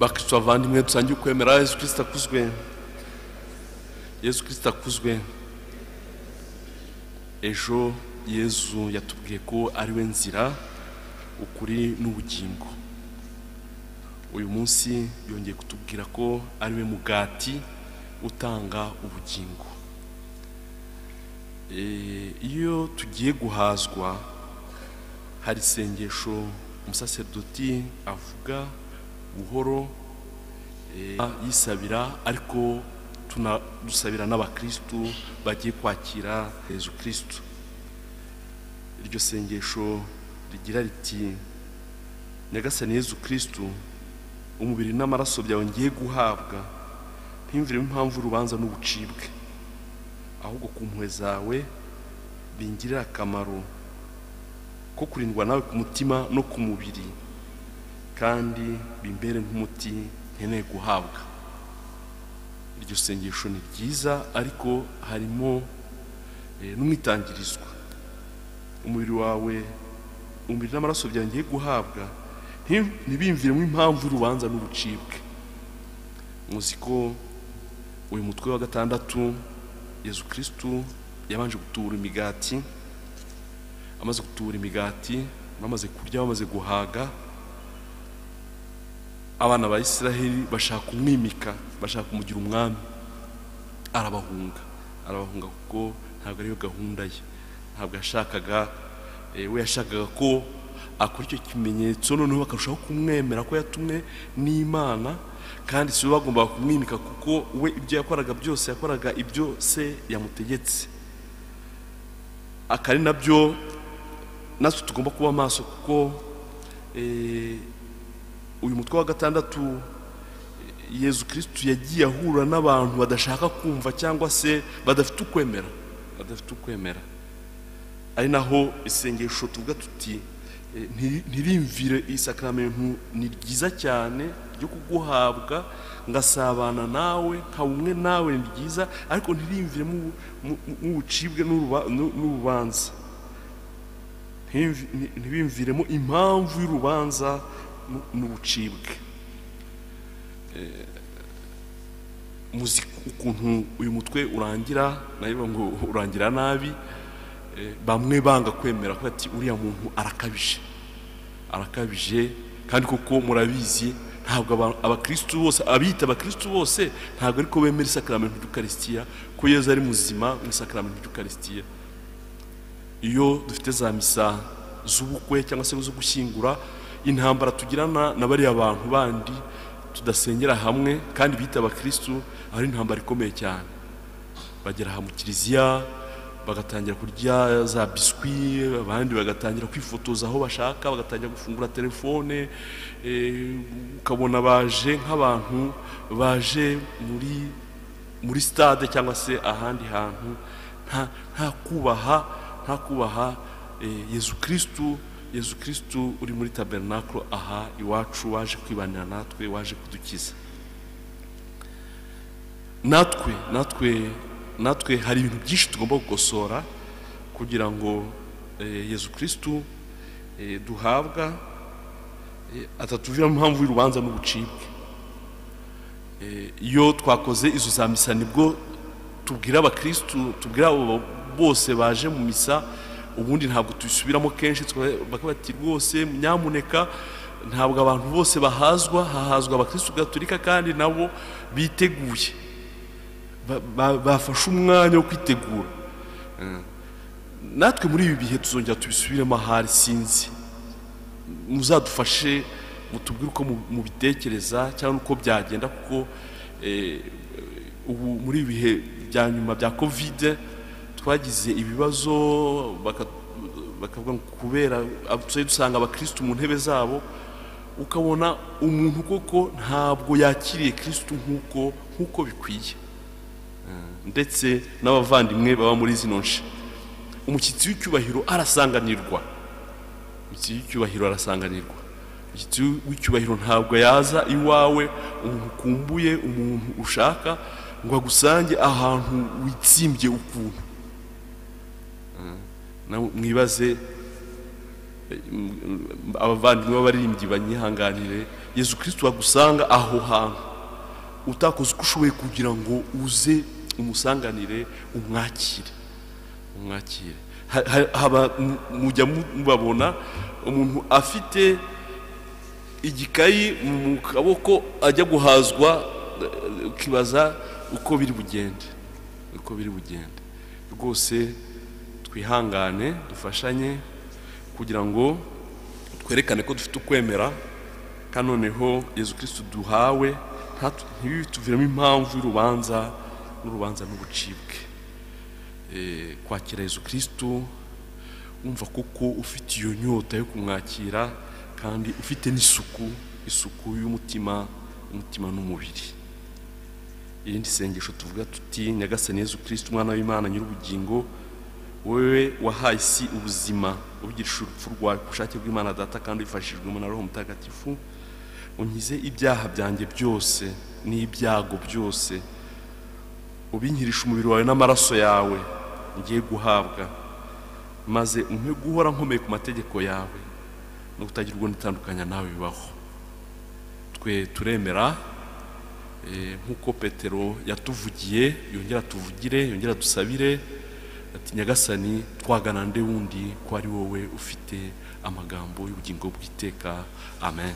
bakristo bavandimwe dusangiye kwemera Yesu Kristo akuzwe. Yesu Kristo akuzwe. Ejo Yesu yatubwiye ko ari we nzira, ukuri n'ubugingo. Uyu munsi yongeye kutubwira ko ari we mugati utanga ubugingo. Iyo tugiye guhazwa hari sengesho umusaserdoti avuga buhoro yisabira, ariko tunadusabira n'abakristo bagiye kwakira Yesu Kristo. Iryo sengesho rigira riti: Nyagasani Yesu Kristo, umubiri n'amaraso byawe ngiye guhabwa ntimviremo impamvu urubanza n'ubucibwe, ahubwo ku mpuhwe zawe bingirira akamaro ko kurindwa nawe ku mutima no ku mubiri, kandi bimbere nk'umuti nkeneye guhabwa. Iryo sengesho ni ryiza, ariko harimo n'umwitangirizwa. Umubiri wawe, umubiri n'amaraso byawe ngiye guhabwa ntibimviremo impamvu y'urubanza n'ubucibwe. Muzi ko uyu mutwe wa gatandatu Yesu Kristo yabanje gutubura imigati. Amaze gutubura imigati, bamaze kurya, bamaze guhaga, abana ba Isiraheli bashaka kumwimika, bashaka kumugira umwami. Arabahunga kuko ntabwo ariyo gahunda ye. Ntabwo yashakaga, we yashakaga ko akora icyo kimenyetso, noneho bakarushaho kumwemera ko yatumwe n'Imana, kandi si we bagomba kumwimika, kuko we ibyo yakoraga byose yakoraga ibyo se yamutegetse. Akari nabyo natwe tugomba kuba maso, kuko uyu mutwe wa gatandatu Yesu Kristo yagiye ahura n'abantu badashaka kumva cyangwa se badafite ukwemera. Ari naho isengesho tuvuga tuti ntirimvire isakramentu ni ryiza cyane ryo kuguhabwa, ngasabana nawe nka umwe nawe ni ryiza, ariko ntirimvire mu bucibwe n'urubanza, ntibimviremo impamvu y'urubanza n'ubucibwe. Muzi ukuntu uyu mutwe urangira, nayo ngo urangira nabi. Bamwe banga kwemera ko ati uriya muntu arakabije, kandi koko murabizi ntabwo abakristo bose, abita abakristo bose ntabwo ariko bemera isakramentu ry'Ukaristiya, ko Yesu ari muzima mu isakramentu ry'Ukaristiya. Iyo dufite za misa z'ubukwe cyangwa se zo gushyingura, intambara tugirana na bariya abantu bandi tudasengera hamwe kandi bita abakristo, ari intambara ikomeye cyane. Bagera aha mu kiliziya bagatangira kurya za biswi, abandi bagatangira kwifotoza aho bashaka, bagatangira gufungura telefone, ukabona baje nk'abantu baje muri stade cyangwa se ahandi hantu, nta kubaha Yesu Kristo uri muri tabernacle aha iwacu, waje kwibanira natwe, waje kudukiza. Natwe hari ibintu byinshi tugomba gukosora kugira ngo Yesu Kristo duhabwa atatuvira impamvu y'urubanza n'ubucibwe. Iyo twakoze izo za misa, nibwo tubwira abakristo, tubwira abo bose baje mu misa, ubundi ntabwo tubisubiramo kenshi, bakabati rwose nyamuneka ntabwo abantu bose hahazwa abakristo gatolika, kandi nabo biteguye, bafashe umwanya wo kwitegura. Natwe muri ibi bihe tuzongera tubisubiremo, ahari sinzi, muzadufashe mutubwire uko mubitekereza cyangwa uko byagenda, kuko ubu muri ibi bihe bya nyuma bya Covid twagize ibibazo, bakavuga ngo kubera dusanga abakristo mu ntebe zabo, ukabona umuntu koko ntabwo yakiriye Kristo nk'uko bikwiye. Ndetse n'abavandimwe baba muri zino nshe, umushyitsi w'icyubahiro arasanganirwa. Umushyitsi w'icyubahiro ntabwo yaza iwawe, umuntu ukumbuye, umuntu ushaka ngo agusange ahantu witsimbye ukuntu. Mwibaze abavandimwe b'abaririmbyi banyihanganire, Yesu Kristo agusanga aho hantu utakoze uko ushoboye kugira ngo uze umusanganire umwakire. Haba mujya mubabona umuntu afite igikayi mu kaboko ajya guhazwa, ukibaza uko biri bugende. Rwose twihangane, dufashanye kugira ngo twerekane ko dufite ukwemera, kandi noneho Yesu Kristo duhawe ntibituviremo impamvu y'urubanza n'ubucibwe. Kwakira Yesu Kristo wumva kuko ufite iyo nyota yo kumwakira, kandi ufite n'isuku y'umutima n'umubiri. Irindi sengesho tuvuga tuti: Nyagasani Yesu Kristo, umwana w'Imana nyir'ubugingo, wewe wahaye isi ubuzima ubigisha urupfu rwawe ku bushake bw'Imana Data, kandi wifashishijwemo na Roho Mutagatifu, unkize ibyaha byanjye byose n'ibyago byose, ubinkirisha umubiri wawe n'amaraso yawe ngiye guhabwa, maze umpe guhora nkomeye ku mategeko yawe no kutagira ubwo nitandukanya nawe bibaho. Twe turemera nk'uko Petero yatuvugiye, yongera tuvugire, yongera dusabire ati: Nyagasani, twagana nde wundi ko ari wowe ufite amagambo y'ubugingo bw'iteka. Amen.